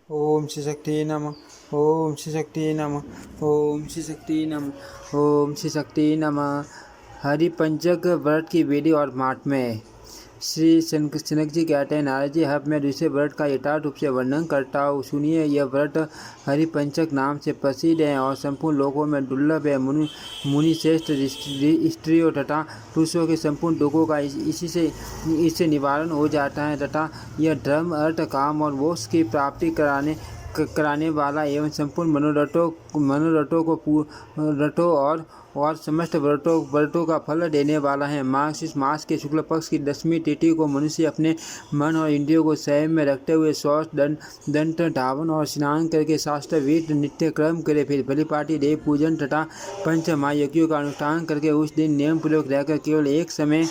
ओम श्री शक्ति नमः। ओम श्री शक्ति नमः। ओम श्री शक्ति नमः। ओम श्री शक्ति नमः। हरिपंचक व्रत की विधि और महात्म्य। श्री जनक जी कहते हैं, नारद जी, अब मैं दूसरे व्रत का यथार्थ रूप से वर्णन करता हूँ। सुनिए, यह व्रत हरिपंचक नाम से प्रसिद्ध है और संपूर्ण लोकों में दुर्लभ है। मुनि श्रेष्ठ स्त्रियों तथा पुरुषों के संपूर्ण दुखों का इससे निवारण हो जाता है तथा यह धर्म, अर्थ, काम और मोक्ष की प्राप्ति कराने वाला एवं संपूर्ण मनोरथों और समस्त व्रतों का फल देने वाला है। इस मास के शुक्ल पक्ष की 10वीं तिथि को मनुष्य अपने मन और इंद्रियों को संयम में रखते हुए शौच, दंत धावन और स्नान करके शास्त्र विध नित्य क्रम करे। फिर बलिपाटी, देव पूजन तथा पंच महायज्ञों का अनुष्ठान करके उस दिन नियम पूर्वक रहकर केवल एक समय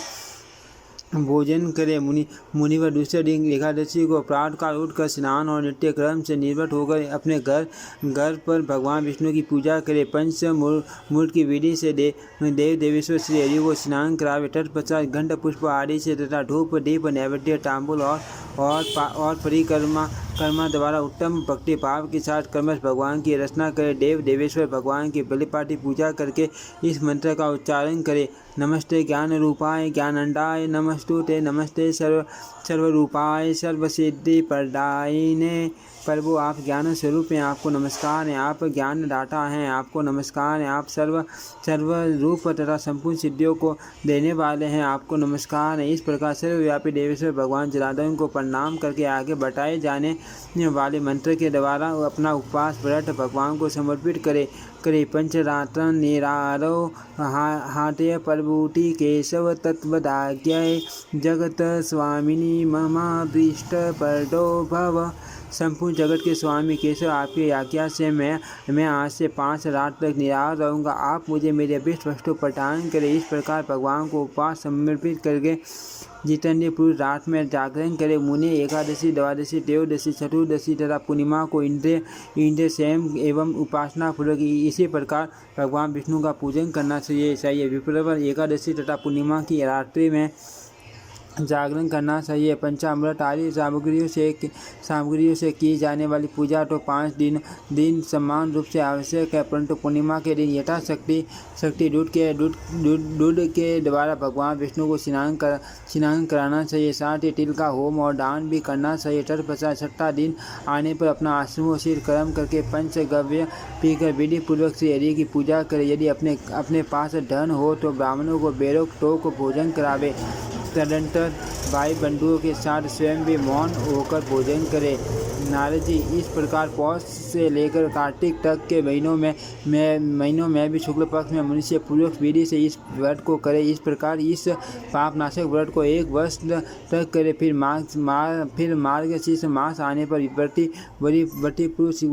भोजन करे। मुनिवर दूसरे दिन एकादशी को प्रातःकाल उठकर स्नान और नित्य क्रम से निवृत्त होकर अपने घर पर भगवान विष्णु की पूजा करे। पंच मूर्त की विधि से देव देवेश्वर श्री हरि को स्नान करावे। तत्पश्चात घंट, पुष्प आदि से तथा धूप, दीप, नैवेद्य, तांबूल और परिक्रमा द्वारा उत्तम भक्ति भाव के साथ क्रमश भगवान की रचना करे। देव देवेश्वर भगवान की बलिपाटी पूजा करके इस मंत्र का उच्चारण करे। नमस्ते ज्ञान रूपाय ज्ञानंडाय नमस्तुते, नमस्ते सर्वरूपाय सर्वसिद्धि प्रदायिने। प्रभु, आप ज्ञान स्वरूप हैं, आपको नमस्कार है। आप ज्ञान दाता हैं, आपको नमस्कार है। आप सर्वरूप तथा संपूर्ण सिद्धियों को देने वाले हैं, आपको नमस्कार है। इस प्रकार सर्वव्यापी देवेश्वर भगवान जनार्दन को प्रणाम करके आगे बताए जाने वाले मंत्र के द्वारा अपना उपवास व्रत भगवान को समर्पित करे। पंचरात्र निरारो हाटे प्रभुति केशव तत्वदाज्ञाय जगत स्वामिनी ममाभीष्ट परदो भव। संपूर्ण जगत के स्वामी केशव, आपकी आज्ञा से मैं आज से 5 रात तक निराहार रहूँगा। आप मुझे मेरे अभीष्ट वस्तु प्रदान करें। इस प्रकार भगवान को उपवास समर्पित करके जितेंद्रिय पुरुष रात में जागरण करे। मुनि एकादशी, द्वादशी, त्रयोदशी, चतुर्दशी तथा पूर्णिमा को इंद्रिय संयम एवं उपासना पूर्वक इसी प्रकार भगवान विष्णु का पूजन करना चाहिए। विप्रवर एकादशी तथा पूर्णिमा की रात्रि में जागरण करना चाहिए। पंचामृत आदि सामग्रियों से की जाने वाली पूजा तो 5 दिन समान रूप से आवश्यक है, परंतु पूर्णिमा के दिन यथाशक्ति दूध के द्वारा भगवान विष्णु को स्नान कराना चाहिए। साथ ही तिल का होम और दान भी करना चाहिए। तत्पश्चात 6वां दिन आने पर अपना आश्रमोचित कर्म करके पंचगव्य पीकर विधि पूर्वक श्री हरि की पूजा करे। यदि अपने पास धन हो तो ब्राह्मणों को बेरोक टोक भोजन करावे। तदनंतर भाई बंधुओं के साथ स्वयं भी मौन होकर भोजन करे। नारद जी, इस प्रकार पौष से लेकर कार्तिक तक के महीनों में भी शुक्ल पक्ष में मनुष्य पूर्वक विधि से इस व्रत को करे। इस प्रकार इस पापनाशक व्रत को 1 वर्ष तक करे। फिर मार्गशीर्ष मास आने पर व्रती पुरुष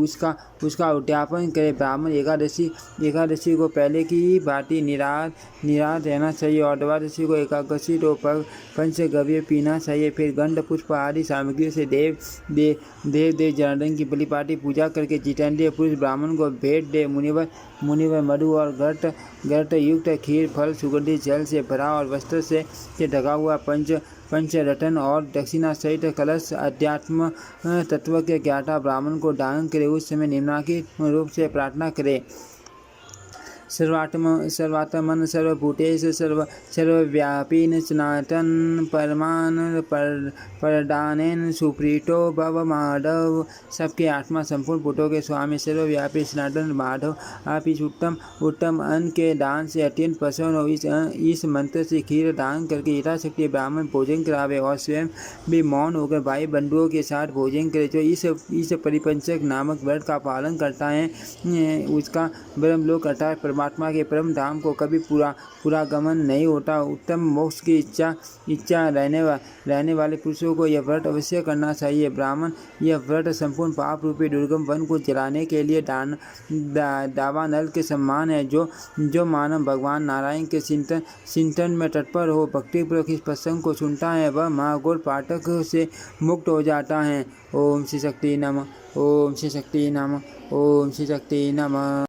उसका उद्यापन करे। ब्राह्मण एकादशी को पहले की भांति निराहार रहना चाहिए और द्वादशी को एकादशी तो पंचगव्य पीना चाहिए। फिर गंध, पुष्प आदि सामग्रियों से देव जनार्दन की बलिपाटी पूजा करके जितेंद्रिय पुरुष ब्राह्मण को भेंट दे। मुनिवर मधु और गर्त युक्त खीर, फल, सुगंधित जल से भरा और वस्त्र से ढका हुआ पंचरत्न और दक्षिणा सहित कलश अध्यात्म तत्व के ज्ञाता ब्राह्मण को दान करे। उस समय निम्नलिखित रूप से प्रार्थना करे। सर्वात्मन सर्वभूतेषु सर्वव्यापिन सनातन परमान परदानेन सुप्रीतो भव माधव। सबके आत्मा संपूर्ण भूतों के स्वामी सर्वव्यापी सनातन माधव, आप इस उत्तम अन्न के दान से अत्यंत प्रसन्न हो। इस मंत्र से खीर दान करके यथाशक्ति ब्राह्मण भोजन करावे और स्वयं भी मौन होकर भाई बंधुओं के साथ भोजन करे। जो इस परिपंचक नामक व्रत का पालन करता है उसका ब्रह्मलोक अर्थात परमात्मा के परम धाम को कभी पूरा गमन नहीं होता। उत्तम मोक्ष की इच्छा रहने वाले पुरुषों को यह व्रत अवश्य करना चाहिए। ब्राह्मण, यह व्रत संपूर्ण पाप रूपी दुर्गम वन को जलाने के लिए दावानल के समान है। जो मानव भगवान नारायण के चिंतन में तत्पर हो, भक्तिपूर्वक इस प्रसंग को सुनता है, वह महाघोर पातक से मुक्त हो जाता है। ओम श्री शक्ति नमः। ओम श्री शक्ति नमः। ओम श्री शक्ति नमः।